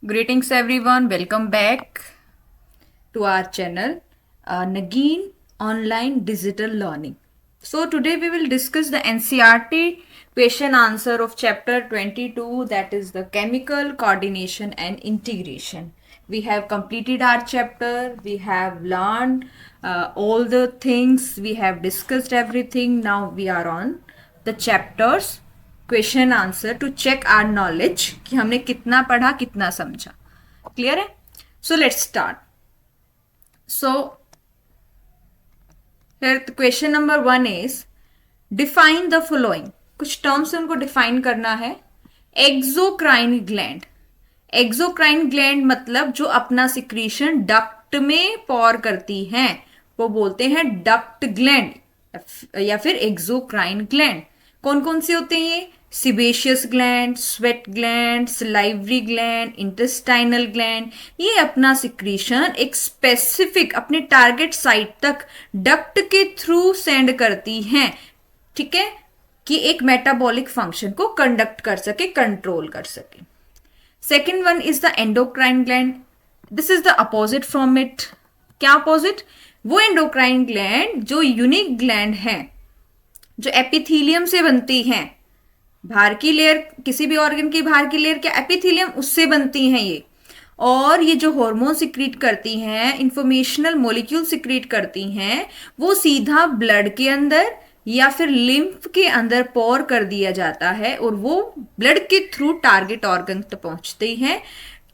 Greetings everyone, welcome back to our channel Nagin Online Digital Learning. So today we will discuss the NCERT question answer of chapter 22, that is the chemical coordination and integration. We have completed our chapter, we have learned all the things, we have discussed everything. Now we are on the chapters question answer to check our knowledge कि हमने कितना पढ़ा कितना समझा. Clear है? So let's start. So question number 1 is define the following. कुछ terms उनको define करना है. Exocrine gland. एक्सोक्राइन ग्लैंड मतलब जो अपना सिक्रीशन डक्ट में पॉर करती हैं वो बोलते हैं डक्ट ग्लैंड या फिर एक्सोक्राइन ग्लैंड. कौन कौन से होते हैं ये? Sebaceous gland, sweat gland, salivary gland, intestinal gland. ये अपना सिक्रीशन एक स्पेसिफिक अपने टारगेट साइट तक डक्ट के थ्रू सेंड करती हैं. ठीक है, कि एक मेटाबॉलिक फंक्शन को कंडक्ट कर सके, कंट्रोल कर सके. Second one is the endocrine gland. This is the opposite from it. क्या अपोजिट? वो एंडोक्राइन ग्लैंड जो यूनिक ग्लैंड है, जो एपिथीलियम से बनती हैं. बाहर की लेयर, किसी भी ऑर्गन की बाहर की लेयर क्या? एपिथीलियम, उससे बनती हैं ये. और ये जो हार्मोन सिक्रीट करती हैं, इंफॉर्मेशनल मॉलिक्यूल सिक्रीट करती हैं, वो सीधा ब्लड के अंदर या फिर लिम्फ के अंदर पोर कर दिया जाता है और वो ब्लड के थ्रू टारगेट ऑर्गन तक पहुंचती हैं.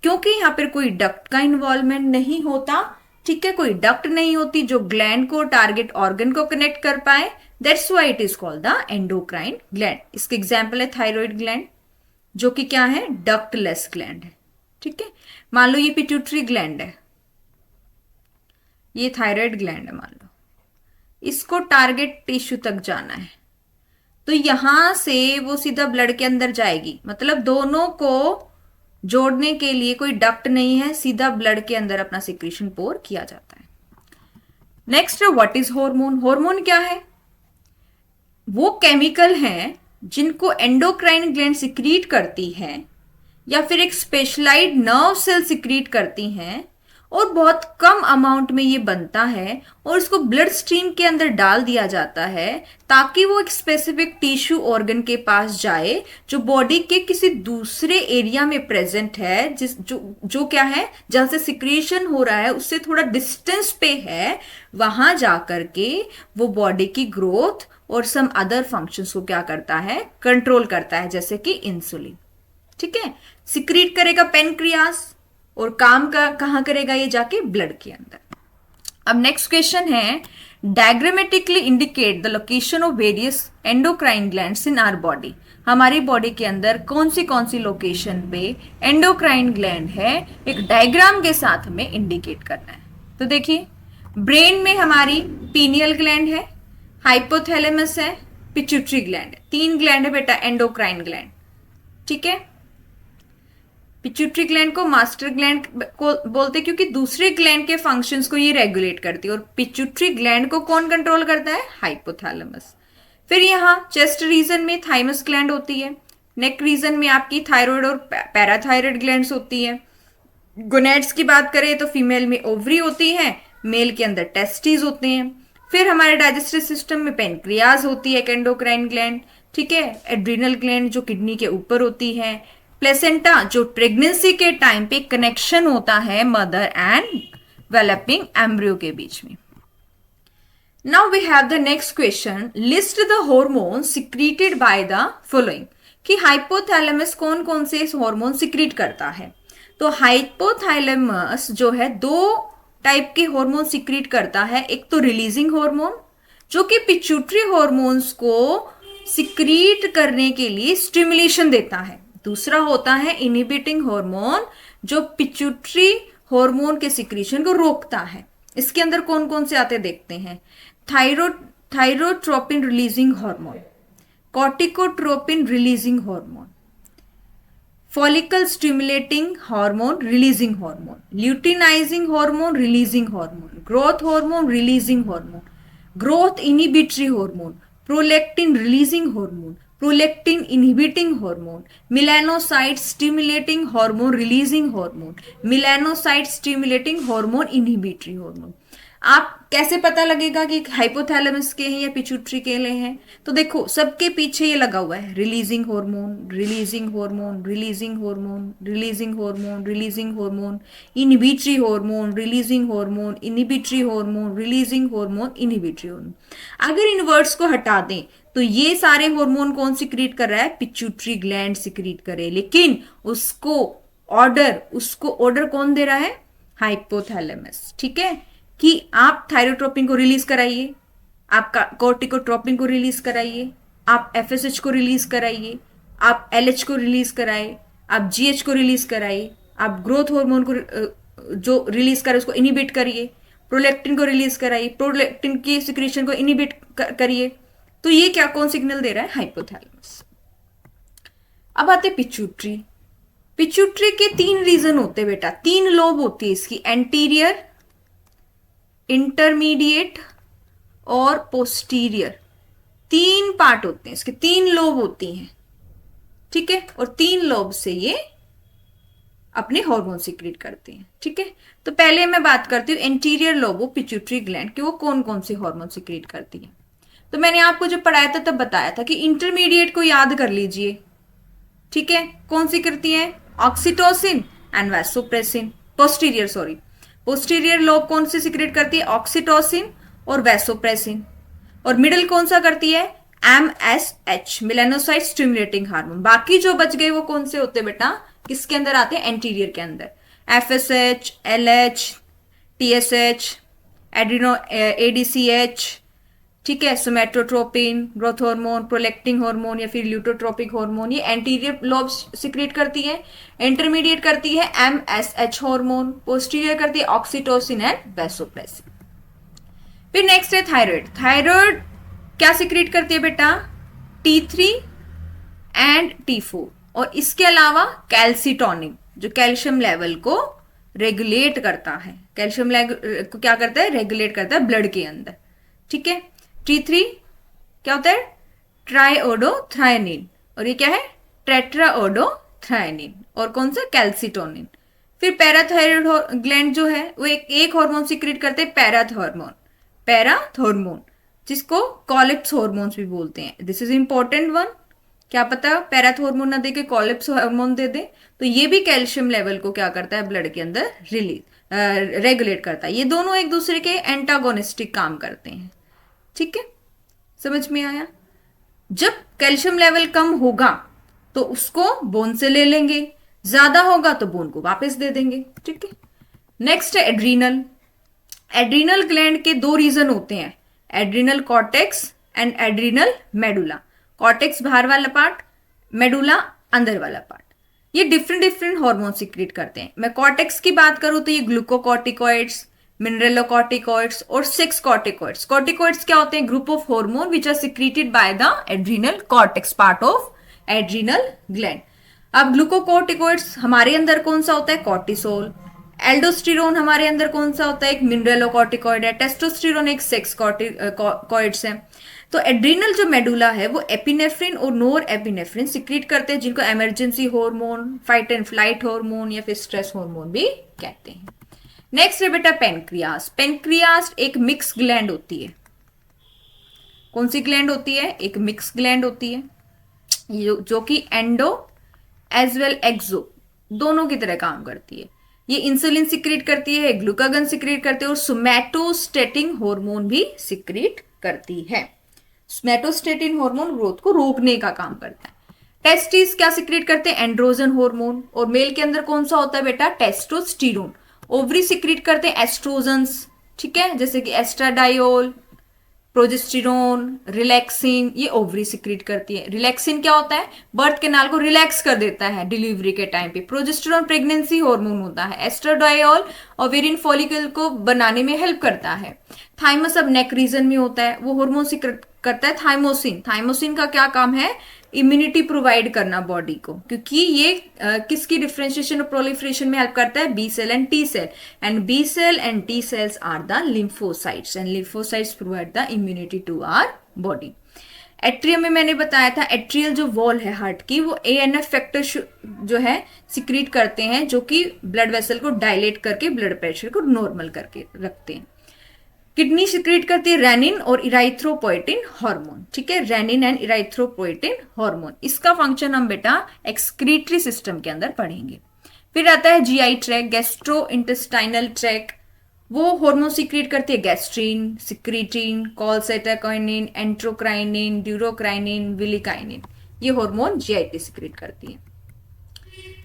क्योंकि यहाँ पर कोई डक्ट का इन्वॉल्वमेंट नहीं होता. ठीक है, कोई डक्ट नहीं होती जो ग्लैंड को टारगेट ऑर्गन को कनेक्ट कर पाए. That's why it is called the endocrine gland. इसके एग्जाम्पल है थायराइड ग्लैंड, जो कि क्या है? डक्टलेस ग्लैंड है. ठीक है, मान लो ये पिट्यूटरी ग्लैंड है, ये थायराइड ग्लैंड है. मान लो इसको टारगेट टिश्यू तक जाना है तो यहां से वो सीधा ब्लड के अंदर जाएगी. मतलब दोनों को जोड़ने के लिए कोई डक्ट नहीं है, सीधा ब्लड के अंदर अपना सिक्रीशन पोर किया जाता है. Next, what is hormone. Hormone क्या है? वो केमिकल हैं जिनको एंडोक्राइन ग्लैंड सिक्रीट करती है या फिर एक स्पेशलाइज्ड नर्व सेल सिक्रीट करती हैं और बहुत कम अमाउंट में ये बनता है और इसको ब्लड स्ट्रीम के अंदर डाल दिया जाता है ताकि वो एक स्पेसिफिक टिश्यू ऑर्गन के पास जाए जो बॉडी के किसी दूसरे एरिया में प्रेजेंट है, जो क्या है, जहां से सिक्रीशन हो रहा है उससे थोड़ा डिस्टेंस पे है. वहां जाकर के वो बॉडी की ग्रोथ और सम अदर फंक्शंस को क्या करता है? कंट्रोल करता है, जैसे कि इंसुलिन. ठीक है, सिक्रीट करेगा पेनक्रियास और काम का कहां करेगा? ये जाके ब्लड के अंदर. अब नेक्स्ट क्वेश्चन है, diagrammatically indicate the location of various endocrine glands in our body. हमारी बॉडी के अंदर कौन सी लोकेशन पे एंडोक्राइन ग्लैंड है, एक डायग्राम के साथ हमें इंडिकेट करना है. तो देखिए, ब्रेन में हमारी पीनियल ग्लैंड है, हाइपोथैलेमस है, पिट्यूटरी ग्लैंड है. 3 ग्लैंड है बेटा एंडोक्राइन ग्लैंड. ठीक है, पिट्यूटरी ग्लैंड को मास्टर ग्लैंड को बोलते क्योंकि दूसरे ग्लैंड के फंक्शंस को ये रेगुलेट करती है. और पिट्यूटरी ग्लैंड को कौन कंट्रोल करता है? हाइपोथैलेमस. फिर यहाँ चेस्ट रीजन में थाइमस ग्लैंड होती है. नेक रीजन में आपकी थायराइड और पैराथायराइड ग्लैंड्स होती है. गोनेड्स की बात करें तो फीमेल में ओवरी होती है, मेल के अंदर टेस्टिस होते हैं. फिर हमारे डाइजेस्टिव सिस्टम में पेनक्रियाज होती है, एंडोक्राइन ग्लैंड. ठीक है, एड्रिनल ग्लैंड जो किडनी के ऊपर होती है, प्लेसेंटा जो प्रेगनेंसी के टाइम पे कनेक्शन होता है मदर एंड डेवलपिंग एम्ब्रियो के बीच में. Now we have the next question, list the hormone secreted by the following. कि हाइपोथैलेमस कौन कौन से हार्मोन सिक्रीट करता है. तो हाइपोथैलेमस जो है 2 टाइप के हार्मोन सिक्रीट करता है. एक तो रिलीजिंग हार्मोन जो कि पिट्यूटरी हार्मोन्स को सिक्रीट करने के लिए स्टिमुलेशन देता है. दूसरा होता है इनहिबिटिंग हार्मोन जो पिट्यूटरी हार्मोन के सिक्रीशन को रोकता है. इसके अंदर कौन कौन से आते देखते हैं. Thyrotropin releasing hormone, corticotropin releasing hormone, follicle stimulating hormone releasing hormone, luteinizing hormone releasing hormone, growth hormone releasing hormone, growth inhibitory hormone, prolactin releasing hormone, prolactin inhibiting hormone, melanocyte stimulating hormone releasing hormone, melanocyte stimulating hormone inhibitory hormone. आप कैसे पता लगेगा कि hypothalamus के हैं या pituitary के लिए हैं? तो देखो सबके पीछे ये लगा हुआ है, releasing hormone, releasing hormone, releasing hormone, releasing hormone, releasing hormone, inhibitory hormone, releasing hormone, inhibitory hormone, releasing hormone, inhibitory hormone. अगर इन वर्ड्स को हटा दें तो ये सारे हार्मोन कौन सिक्रीट कर रहा है? पिट्यूटरी ग्लैंड सिक्रीट करे, लेकिन उसको ऑर्डर कौन दे रहा है? हाइपोथैलेमस। ठीक है, कि आप थायरोट्रोपिन को रिलीज कराइए, आप कॉर्टिकोट्रोपिन को रिलीज कराइए, आप एफएसएच को रिलीज कराइए, आप एलएच को रिलीज कराइए, आप जीएच को रिलीज कराइए, आप ग्रोथ हार्मोन को जो रिलीज करे उसको इनिबिट करिए, प्रोलेक्टिन को रिलीज कराइए, प्रोलेक्टिन की सिक्रीशन को इनिबिट करिए। तो ये क्या कौन सिग्नल दे रहा है? हाइपोथैलेमस। अब आते पिट्यूटरी। पिट्यूटरी के 3 रीजन होते हैं बेटा, 3 लोब होती है इसकी, एंटीरियर, इंटरमीडिएट और पोस्टीरियर। 3 पार्ट होते हैं इसके, 3 लोब होती हैं। ठीक है, और 3 लोब से ये अपने हार्मोन सिक्रीट करते हैं। ठीक है, तो पहले मैं बात करती हूँ anterior lobe of pituitary gland कि वो कौन कौन से हार्मोन सिक्रीट करती है। तो मैंने आपको जब पढ़ाया था तब बताया था कि इंटरमीडिएट को याद कर लीजिए। ठीक है, कौन सी करती है? Oxytocin and vasopressin. Posterior lobe कौन सी सिक्रेट करती है? ऑक्सीटोसिन और वैसोप्रेसिन। और मिडिल कौन सा करती है? MSH, melanocyte stimulating hormone. बाकी जो बच गए वो कौन से होते हैं बेटा? किसके अंदर आते हैं? एंटीरियर के अंदर। FSH, LH, TSH, Adreno ADCH, ठीक है, सोमेटोट्रोपिन, ग्रोथ हार्मोन, प्रोलेक्टिंग हार्मोन या फिर ल्यूटोट्रोपिक हार्मोन, ये एंटीरियर लोब्स सिक्रेट करती है। इंटरमीडिएट करती है MSH हार्मोन, पोस्टीरियर करती है ऑक्सीटोसिन एंड वैसोप्रेसिन। फिर नेक्स्ट है थायराइड। थायराइड क्या सिक्रेट करती है बेटा? T3 and T4। और इसके अलावा कैल्सिटोनिन जो कैल्शियम लेवल को रेगुलेट करता है, कैल्शियम लेवल को क्या करता है? रेगुलेट करता है ब्लड के अंदर। ठीक है, T3 क्या होता है? ट्राइओडोथ्रायनिन, और ये क्या है? टेट्राओडोथ्रायनिन। और कौन सा? कैल्सिटोनिन। फिर पैराथायरॉयड ग्लैंड जो है वो एक हार्मोन सिक्रेट करते हैं, पैराथॉर्मोन, जिसको कॉलिप्स हार्मोन्स भी बोलते हैं। This is important one. क्या पता पैराथॉर्मोन ना दे के कॉलिप्स हार्मोन दे दे, तो ये भी कैल्शियम लेवल को क्या करता है? ब्लड के अंदर रेगुलेट करता है। ये दोनों एक दूसरे के एंटागोनिस्टिक काम करते हैं। ठीक है, समझ में आया? जब कैल्शियम लेवल कम होगा तो उसको बोन से ले लेंगे, ज्यादा होगा तो बोन को वापस दे देंगे। ठीक है, नेक्स्ट है एड्रीनल। एड्रीनल ग्लैंड के 2 रीजन होते हैं, adrenal cortex and adrenal medulla. Cortex बाहर वाला पार्ट, मेडुला अंदर वाला पार्ट। ये डिफरेंट हार्मोन सिक्रेट करते हैं। मैं कॉर्टेक्स की बात करूं तो ये ग्लूकोकॉर्टिकॉइड्स, मिनरलोकॉर्टिकॉइड्स और 6 कॉर्टिकॉइड्स। कॉर्टिकॉइड्स क्या होते हैं? Group of hormone which are secreted by the adrenal cortex, part of adrenal gland. अब ग्लूकोकॉर्टिकॉइड्स हमारे अंदर कौन सा होता है? कॉर्टिसोल। एल्डोस्टेरोन हमारे अंदर कौन सा होता है? एक मिनरलोकॉर्टिकॉइड है। टेस्टोस्टेरोन एक 6 कॉर्टिकॉइड्स है। तो एड्रीनल जो मेडुला है वो एपिनेफ्रिन और नोर एपिनेफ्रिन सिक्रीट करते हैं, जिनको emergency hormone, fight and flight hormone या फिर स्ट्रेस हार्मोन भी कहते हैं। नेक्स्ट है बेटा पेनक्रियास। पेनक्रियास एक मिक्स ग्लैंड होती है। कौन सी ग्लैंड होती है? एक मिक्स ग्लैंड होती है, जो कि एंडो एज वेल एक्सो दोनों की तरह काम करती है। ये इंसुलिन सिक्रीट करती है, ग्लूकागन सिक्रीट करती है और सोमैटोस्टेटिन हार्मोन भी सिक्रीट करती है। सोमैटोस्टेटिन हार्मोन ग्रोथ को रोकने का काम करता है। टेस्टिस क्या सिक्रीट करते हैं? Androgen hormone. और मेल के अंदर कौन सा होता है बेटा? टेस्टोस्टेरोन। ओवरी सिक्रीट करते हैं एस्ट्रोजन्स, ठीक है, जैसे कि एस्ट्राडायोल, प्रोजेस्टेरोन, रिलैक्सिन, ये ओवरी सिक्रीट करती है। रिलैक्सिन क्या होता है? बर्थ कैनाल को रिलैक्स कर देता है डिलीवरी के टाइम पे। प्रोजेस्टेरोन प्रेगनेंसी हार्मोन होता है। एस्ट्राडायोल ओवेरियन फॉलिकल को बनाने में हेल्प करता है। थाइमस अब नेक रीजन में होता है, वो हार्मोन सिक्रेट करता है थाइमोसिन। थाइमोसिन का क्या काम है? इम्यूनिटी प्रोवाइड करना बॉडी को, क्योंकि ये किसकी डिफरेंशिएशन और प्रोलिफरेशन में हेल्प करता है? B cell and T cell, and B cell and T cells are the lymphocytes, and lymphocytes provide the immunity to our body. Atrium में मैंने बताया था, एट्रियल जो वॉल है हार्ट की, वो एएनएफ फैक्टर जो है सिक्रीट करते हैं, जो कि ब्लड वेसल को डायलेट करके ब्लड प्रेशर को नॉर्मल करके रखते हैं। किडनी सिक्रीट करती है रेनिन और इराइथ्रोपोएटिन हार्मोन। ठीक है, रेनिन एंड इराइथ्रोपोएटिन हार्मोन। इसका फंक्शन हम बेटा एक्सक्रीटरी सिस्टम के अंदर पढ़ेंगे। फिर आता है GI tract, gastro intestinal tract. वो हार्मोन सिक्रीट करती है गैस्ट्रीन, सिक्रीटिन, कॉलसेटाकाइनिन, एंट्रोक्राइनिन, ड्यूरोक्राइनिन, विलिकाइनिन। ये हार्मोन जीआईटी सिक्रीट करती है।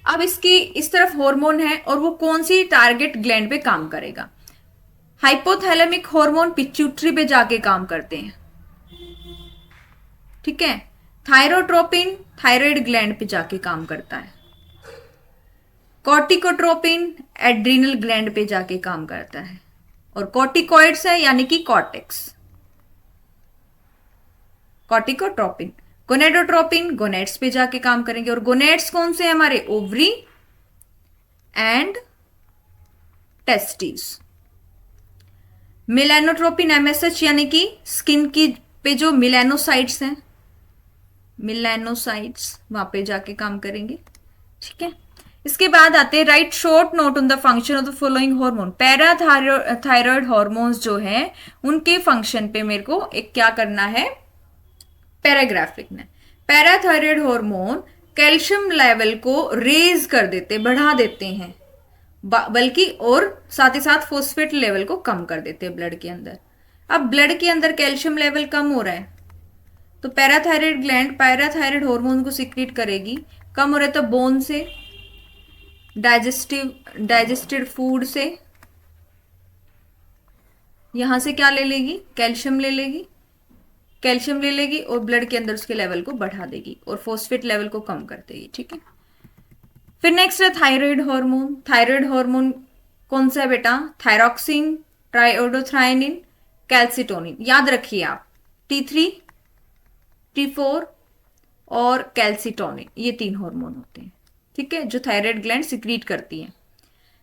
अब इसकी इस तरफ हार्मोन है और वो कौन सी टारगेट ग्लैंड पे काम करेगा। हाइपोथैलेमिक हार्मोन पिट्यूटरी पे जाके काम करते हैं। ठीक है, थायरोट्रोपिन थायराइड ग्लैंड पे जाके काम करता है। कॉर्टिकोट्रोपिन एड्रिनल ग्लैंड पे जाके काम करता है। और कॉर्टिकॉइड्स है यानी कि कॉर्टेक्स। कॉर्टिकोट्रोपिन, गोनेडोट्रोपिन गोनेड्स पे जाके काम करेंगे। और गोनेड्स कौन से हैं हमारे, ओवरी एंड टेस्टिस। मिलेनोट्रोपिन एमएसएच यानी कि स्किन की पे जो मिलेनोसाइट्स हैं, मिलेनोसाइट्स वहां पे जाके काम करेंगे। ठीक है, इसके बाद आते हैं right short note on the function of the following hormone. Parathyroid hormones जो है उनके फंक्शन पे मेरे को एक क्या करना है, पैराग्राफ लिखना है। पैराथायरॉयड हार्मोन कैल्शियम लेवल को रेज कर देते, बढ़ा देते हैं, बल्कि और साथ ही साथ फोस्फेट लेवल को कम कर देते हैं ब्लड के अंदर। अब ब्लड के अंदर कैल्शियम लेवल कम हो रहा है तो पैराथायरॉयड ग्लैंड पैराथायरॉयड हार्मोन को सिक्रीट करेगी। कम हो रहा है तो बोन से, डाइजेस्टेड फूड से, यहां से क्या ले लेगी, कैल्शियम ले लेगी, कैल्शियम ले लेगी और ब्लड के अंदर उसके लेवल को बढ़ा देगी और फोस्फेट लेवल को कम कर देगी। ठीक है, फिर नेक्स्ट है थायराइड हार्मोन। थायराइड हार्मोन कौन सा है बेटा, थायरॉक्सिन, ट्राइओडोथ्रायनिन, कैल्सिटोनिन। याद रखिए आप, T3 T4 और कैल्सिटोनिन, ये 3 हार्मोन होते हैं। ठीक है, जो थायराइड ग्लैंड सिक्रीट करती है।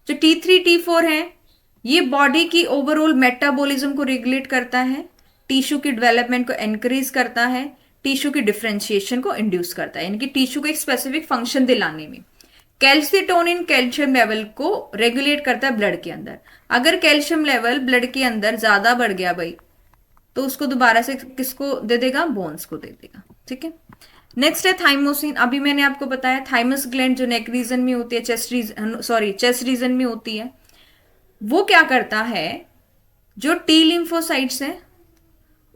जो T3 T4 है ये बॉडी की ओवरऑल मेटाबॉलिज्म को रेगुलेट करता है, टिश्यू की डेवलपमेंट को एनकरेज करता है, टिश्यू की डिफरेंशिएशन को इंड्यूस करता है, यानी कि टिश्यू को एक स्पेसिफिक फंक्शन दिलाने में। कैल्सिटोनिन कैल्शियम लेवल को रेगुलेट करता है ब्लड के अंदर। अगर कैल्शियम लेवल ब्लड के अंदर ज्यादा बढ़ गया भाई तो उसको दोबारा से किसको दे देगा, बोन्स को दे देगा। ठीक है, नेक्स्ट है थाइमोसिन। अभी मैंने आपको बताया थाइमस ग्लैंड जो नेक रीजन में होती है, चेस्ट रीजन में होती है, वो क्या करता है, जो टी लिम्फोसाइट्स है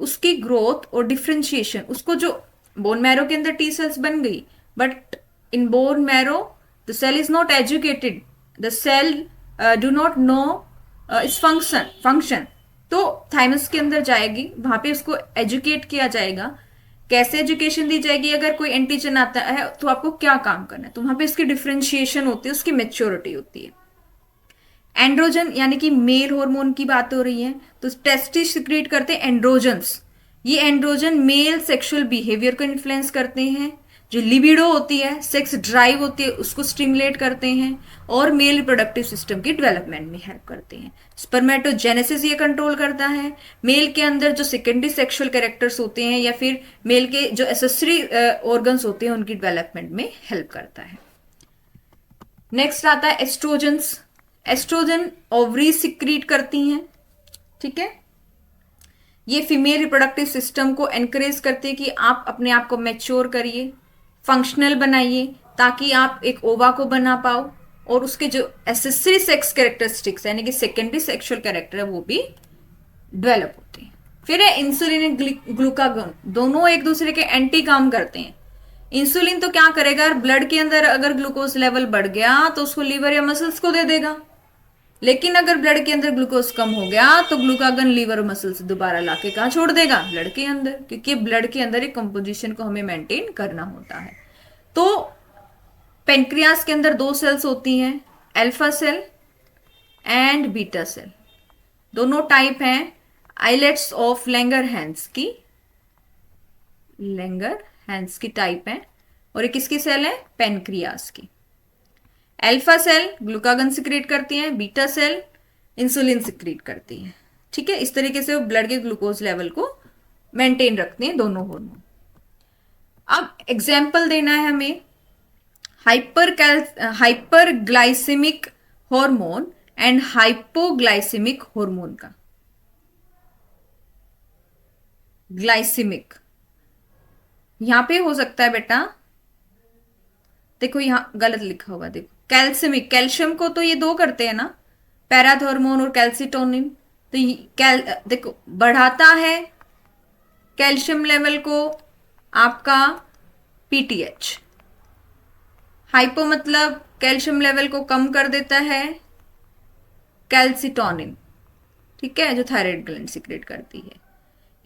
उसकी ग्रोथ और डिफ्रेंशिएशन, उसको जो बोन मैरो के अंदर टी सेल्स बन गई, but in bone marrow the cell is not educated, the cell do not know its function. तो थाइमस के अंदर जाएगी, वहां पे उसको एजुकेट किया जाएगा। कैसे एजुकेशन दी जाएगी, अगर कोई एंटीजन आता है तो आपको क्या काम करना है, तो वहां पे उसकी डिफ्रेंशिएशन होती है, उसकी मेच्योरिटी होती है। एंड्रोजन यानी कि मेल हार्मोन की बात हो रही है तो टेस्टिस सिक्रीट करते हैं एंड्रोजन्स। ये एंड्रोजन मेल सेक्सुअल बिहेवियर को इन्फ्लुएंस करते हैं, जो लिबिडो होती है, सेक्स ड्राइव होती है, उसको स्टिमुलेट करते हैं और मेल रिप्रोडक्टिव सिस्टम की डेवलपमेंट में हेल्प करते हैं। स्पर्मेटोजेनेसिस ये कंट्रोल करता है। मेल के अंदर जो सेकेंडरी सेक्सुअल कैरेक्टर्स होते हैं या फिर मेल के जो एसेसरी ऑर्गन्स होते हैं उनकी डेवलपमेंट में हेल्प करता है। नेक्स्ट आता है एस्ट्रोजन्स। एस्ट्रोजन ओवरी सिक्रीट करती हैं। ठीक है, ये फीमेल रिप्रोडक्टिव सिस्टम को एनकरेज करती है कि आप अपने आप को मैच्योर करिए, फंक्शनल बनाइए, ताकि आप एक ओवा को बना पाओ और उसके जो एसेसरी सेक्स कैरेक्टरिस्टिक्स यानी कि सेकेंडरी सेक्सुअल कैरेक्टर है वो भी डेवलप होते हैं। फिर है इंसुलिन एंड ग्लूकागोन, दोनों एक दूसरे के एंटी काम करते हैं। इंसुलिन तो क्या करेगा, ब्लड के अंदर अगर ग्लूकोज लेवल बढ़ गया तो उसको लीवर या मसल्स को दे देगा, लेकिन अगर ब्लड के अंदर ग्लूकोज कम हो गया तो ग्लूकागन लीवर और मसल से दोबारा लाके कहाँ छोड़ देगा, ब्लड के अंदर, क्योंकि ब्लड के अंदर एक कंपोजिशन को हमें मेंटेन करना होता है। तो पेनक्रियास के अंदर 2 सेल्स होती हैं, alpha cell and beta cell. दोनों टाइप हैं आइलेट्स ऑफ लैंगरहैंस की, लैंगरहैंस की टाइप है। और ये किसकी सेल है, पेनक्रियास की। अल्फा सेल ग्लूकागन सिक्रीट करती हैं, बीटा सेल इंसुलिन सिक्रीट करती हैं। ठीक है, इस तरीके से वो ब्लड के ग्लूकोज लेवल को मेंटेन रखते हैं दोनों हार्मोन। एग्जाम्पल देना है हमें hyperglycaemic hormone and hypoglycaemic hormone का। ग्लाइसेमिक यहां पे हो सकता है बेटा, देखो यहां गलत लिखा होगा, देखो कैल्सिमिक, कैल्शियम को तो ये दो करते हैं ना, पैराथॉर्मोन और कैल्सिटोनिन। तो देखो बढ़ाता है कैल्शियम लेवल को आपका पीटीएच, हाइपो मतलब कैल्शियम लेवल को कम कर देता है कैल्सिटोनिन, ठीक है, जो थायराइड ग्लैंड सिक्रेट करती है।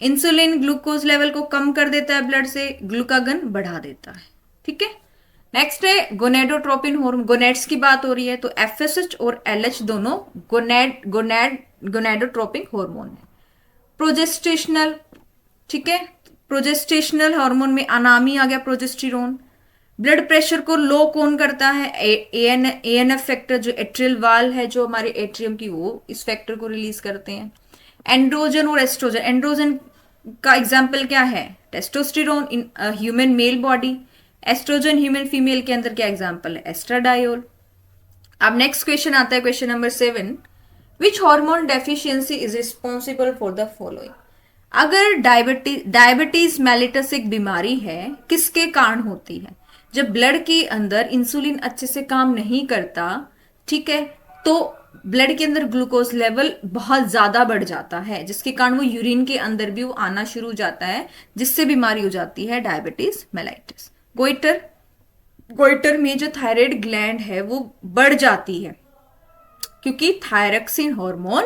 इंसुलिन ग्लूकोज लेवल को कम कर देता है ब्लड से, ग्लूकागन बढ़ा देता है, ठीक है। नेक्स्ट है गोनेडोट्रोपिन हार्मोन, गोनेड्स की बात हो रही है, तो एफएसएच और एलएच दोनों गोनेडोट्रोपिक हार्मोन है। प्रोजेस्टेशनल, ठीक है, प्रोजेस्टेशनल हार्मोन में अनामी आ गया, प्रोजेस्टेरोन। ब्लड प्रेशर को लो कौन करता है, एएनएफ फैक्टर, जो एट्रियल वाल है जो हमारे एट्रियम की, वो इस फैक्टर को रिलीज करते हैं। एंड्रोजन और एस्ट्रोजन, एंड्रोजन का एग्जाम्पल क्या है, testosterone in human male body, oestrogen human female के अंदर क्या एग्जाम्पल है, एस्ट्राडायोल। अब नेक्स्ट क्वेश्चन आता है, question number 7, which hormone deficiency is responsible for the following. अगर डायबिटीज मेलिटस एक बीमारी है, किसके कारण होती है, जब ब्लड के अंदर इंसुलिन अच्छे से काम नहीं करता, ठीक है, तो ब्लड के अंदर ग्लूकोज लेवल बहुत ज्यादा बढ़ जाता है, जिसके कारण वो यूरिन के अंदर भी वो आना शुरू हो जाता है, जिससे बीमारी हो जाती है डायबिटीज मेलाइटिस। गोइटर में जो थायराइड ग्लैंड है वो बढ़ जाती है, क्योंकि थायरक्सिन हार्मोन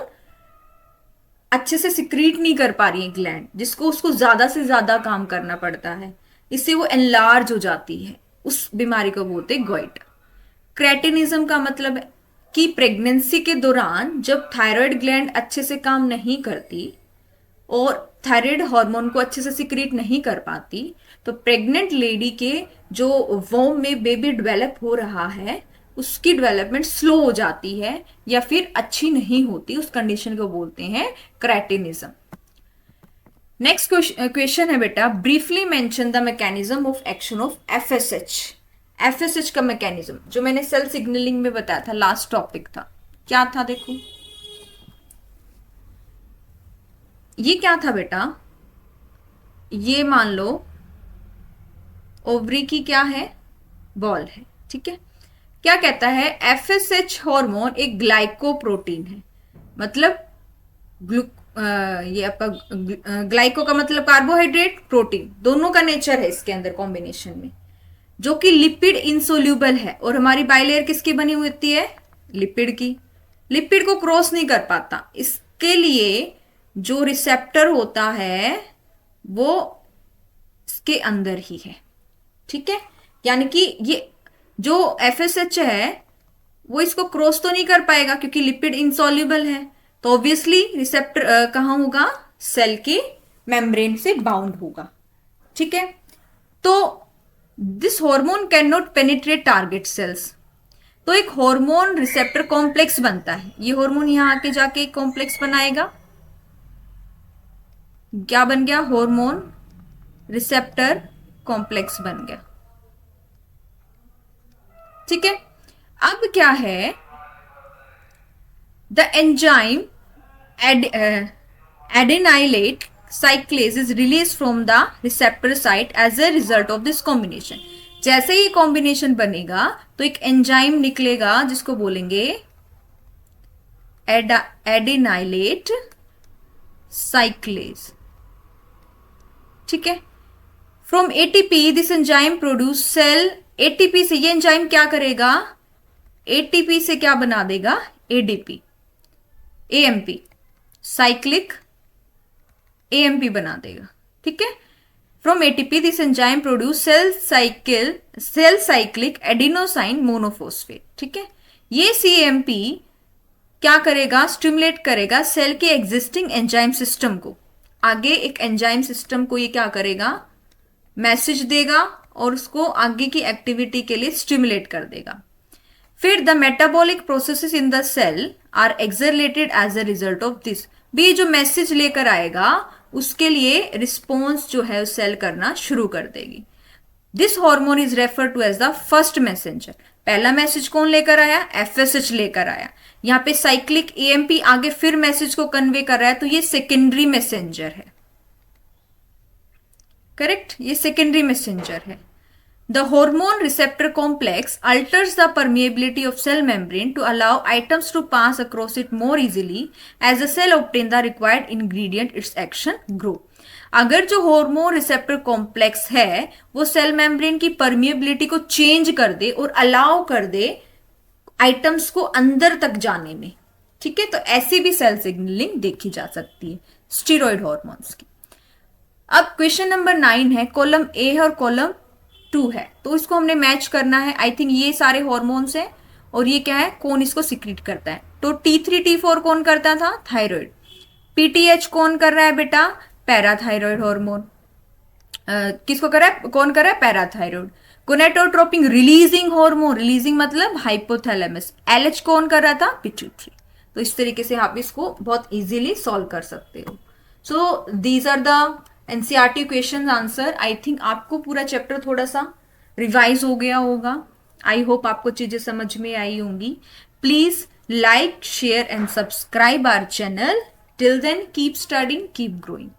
अच्छे से सिक्रीट नहीं कर पा रही है ग्लैंड, जिसको उसको ज्यादा से ज्यादा काम करना पड़ता है, इससे वो एनलार्ज हो जाती है, उस बीमारी को बोलते हैं गोइटर। क्रेटिनिज्म का मतलब है कि प्रेगनेंसी के दौरान जब थायराइड ग्लैंड अच्छे से काम नहीं करती और थायराइड हार्मोन को अच्छे से सिक्रीट नहीं कर पाती, तो प्रेग्नेंट लेडी के जो वोम में बेबी डेवलप हो रहा है, उसकी डेवलपमेंट स्लो हो जाती है या फिर अच्छी नहीं होती, उस कंडीशन को बोलते हैं क्रेटिनिज्म। नेक्स्ट क्वेश्चन है बेटा, briefly mention the mechanism of action of FSH. FSH का मैकेनिज्म जो मैंने सेल सिग्नलिंग में बताया था, लास्ट टॉपिक था, क्या था, देखो ये क्या था बेटा, ये मान लो ओवरी की क्या है, बॉल है, ठीक है। क्या कहता है, एफएसएच हार्मोन एक ग्लाइकोप्रोटीन है, मतलब ये आपका ग्लाइको का मतलब कार्बोहाइड्रेट, प्रोटीन, दोनों का नेचर है इसके अंदर कॉम्बिनेशन में, जो कि लिपिड इंसोल्यूबल है। और हमारी बाइलेयर किसकी बनी हुई होती है, लिपिड की, लिपिड को क्रॉस नहीं कर पाता, इसके लिए जो रिसेप्टर होता है वो इसके अंदर ही है, ठीक है। यानी कि ये जो एफएसएच है वो इसको क्रॉस तो नहीं कर पाएगा क्योंकि लिपिड इंसॉल्युबल है, तो ऑब्वियसली रिसेप्टर कहां होगा, सेल के मेम्ब्रेन से बाउंड होगा, ठीक है। तो this hormone can not penetrate target cells, तो एक हार्मोन रिसेप्टर कॉम्प्लेक्स बनता है, ये हार्मोन यहां आके जाके एक कॉम्प्लेक्स बनाएगा, क्या बन गया, हार्मोन रिसेप्टर कॉम्प्लेक्स बन गया, ठीक है। अब क्या है, the enzyme adenylate cyclase is released from the receptor site as a result of this combination। जैसे ही कॉम्बिनेशन बनेगा तो एक एंजाइम निकलेगा जिसको बोलेंगे एडेनाइलेट साइक्लेज, ठीक है। From ATP this enzyme produce cell, ATP से ये एंजाइम क्या करेगा, एटीपी से क्या बना देगा, एडीपी, एएमपी, साइक्लिक एएमपी बना देगा, ठीक है। From ATP this enzyme produce cell cyclic adenosine monophosphate, ठीक है। ये सीएमपी क्या करेगा, स्टिमुलेट करेगा सेल के एग्जिस्टिंग एंजाइम सिस्टम को, आगे एक एंजाइम सिस्टम को ये क्या करेगा, मैसेज देगा और उसको आगे की एक्टिविटी के लिए स्टिमुलेट कर देगा। फिर the metabolic processes in the cell are accelerated as a result of this, भी जो मैसेज लेकर आएगा उसके लिए रिस्पॉन्स जो है सेल करना शुरू कर देगी। This hormone is refer to as the first messenger. पहला मैसेज कौन लेकर आया? एफएसएच लेकर आया। यहाँ पे साइक्लिक एएमपी आगे फिर मैसेज को कन्वे कर रहा है, तो ये सेकेंडरी मैसेंजर है। करेक्ट, ये सेकेंडरी मैसेंजर है। The hormone receptor complex alters the permeability of cell membrane to allow items to pass across it more easily as the cell obtain the required ingredient its action grow। अगर जो hormone receptor complex है वो cell membrane की permeability को change कर दे और allow कर दे items को अंदर तक जाने में, ठीक है, तो ऐसी भी सेल सिग्नलिंग देखी जा सकती है स्टीरॉयड हार्मोन्स की। अब क्वेश्चन नंबर 9 है, कॉलम ए है और कॉलम 2 है, तो इसको हमने मैच करना है। आई थिंक ये सारे हॉर्मोन्स हैं और ये क्या है, कौन इसको सिक्रीट करता है। तो T3 T4 कौन करता था? थायराइड। PTH कौन कर रहा है बेटा? Parathyroid hormone. किसको कर रहा है? कौन कर रहा है? पैराथायरॉयड। गोनेटोट्रोपिक रिलीजिंग हार्मोन, रिलीजिंग मतलब हाइपोथैलेमस। LH कौन कर रहा था? पिट्यूटरी। तो इस तरीके से आप इसको बहुत इजीली सॉल्व कर सकते हो। So these are the NCERT question answer. I think आपको पूरा चैप्टर थोड़ा सा रिवाइज हो गया होगा। आई होप आपको चीजें समझ में आई होंगी। Please like, share and subscribe our channel. Till then keep studying, keep growing.